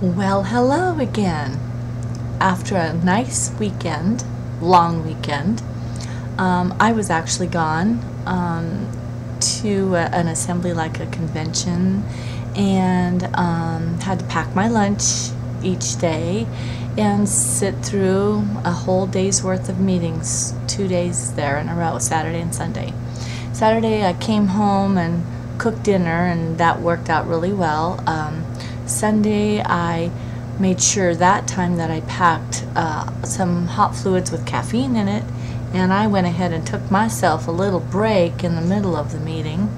Well, hello again. After a nice weekend, long weekend, I was actually gone to an assembly, like a convention, and had to pack my lunch each day and sit through a whole day's worth of meetings, 2 days there in a row, Saturday and Sunday. Saturday I came home and cooked dinner, and that worked out really well. Sunday I made sure that time that I packed some hot fluids with caffeine in it, and I went ahead and took myself a little break in the middle of the meeting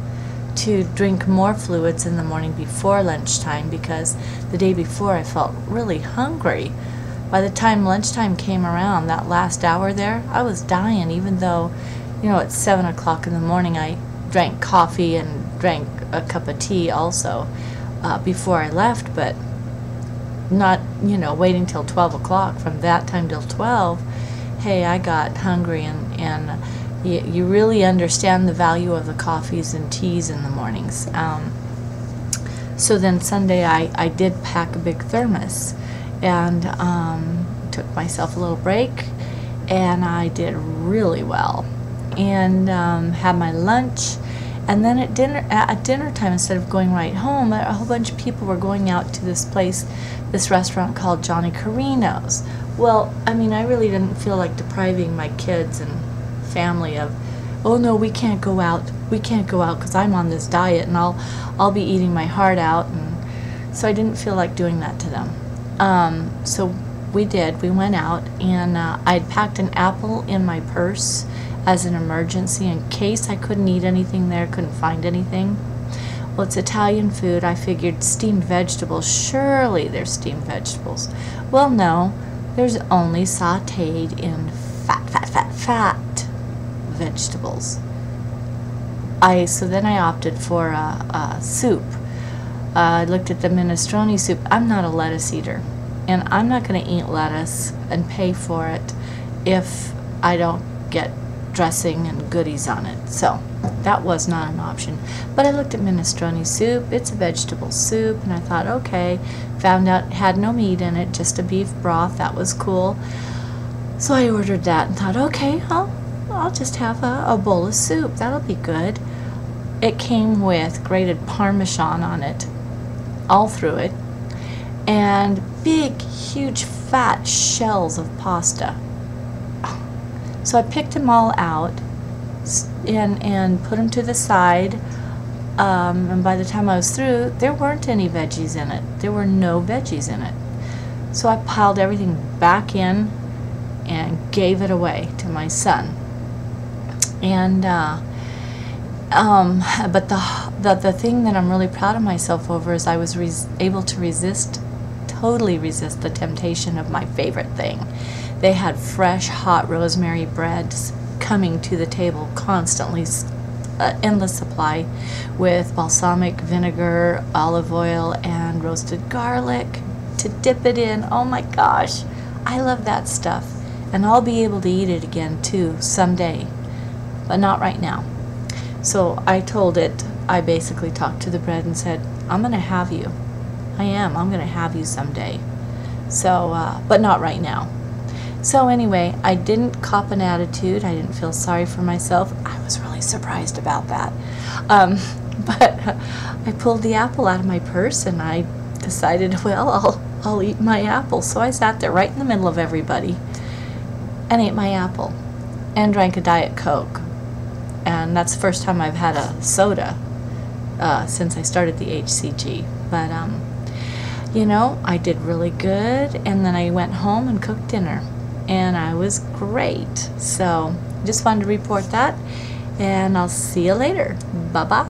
to drink more fluids in the morning before lunchtime, because the day before I felt really hungry. By the time lunchtime came around, that last hour there, I was dying, even though, at 7 o'clock in the morning I drank coffee and drank a cup of tea also before I left, but not, waiting till 12 o'clock. From that time till 12, hey, I got hungry, and you really understand the value of the coffees and teas in the mornings. So then Sunday I did pack a big thermos, and took myself a little break, and I did really well, and had my lunch. And then at dinner time, instead of going right home, a whole bunch of people were going out to this restaurant called Johnny Carino's. Well, I really didn't feel like depriving my kids and family of, oh no, we can't go out because I'm on this diet, and I'll be eating my heart out. And so I didn't feel like doing that to them. So we went out, and I'd packed an apple in my purse as an emergency in case I couldn't eat anything there, couldn't find anything. Well, it's Italian food. I figured steamed vegetables, surely there's steamed vegetables. Well, no, there's only sauteed in fat vegetables. So then I opted for a soup. I looked at the minestrone soup. I'm not a lettuce eater, and I'm not going to eat lettuce and pay for it if I don't get dressing and goodies on it. So that was not an option. But I looked at minestrone soup. It's a vegetable soup, and I thought, okay. Found out it had no meat in it, just a beef broth. That was cool. So I ordered that and thought, okay, I'll just have a bowl of soup. That'll be good. It came with grated Parmesan on it, all through it, and big, huge, fat shells of pasta. So I picked them all out and put them to the side, and by the time I was through, there weren't any veggies in it. There were no veggies in it. So I piled everything back in and gave it away to my son. And but the thing that I'm really proud of myself over is I was able to totally resist the temptation of my favorite thing. They had fresh, hot rosemary breads coming to the table constantly, endless supply, with balsamic vinegar, olive oil, and roasted garlic to dip it in. Oh my gosh, I love that stuff. And I'll be able to eat it again too someday, but not right now. So I basically talked to the bread and said, I'm going to have you. I'm going to have you someday. So, but not right now. So anyway, I didn't cop an attitude. I didn't feel sorry for myself. I was really surprised about that. But I pulled the apple out of my purse, and I decided, well, I'll eat my apple. So I sat there right in the middle of everybody and ate my apple and drank a Diet Coke. And that's the first time I've had a soda since I started the HCG. But, I did really good, and then I went home and cooked dinner, and I was great. So just wanted to report that, and I'll see you later. Bye-bye.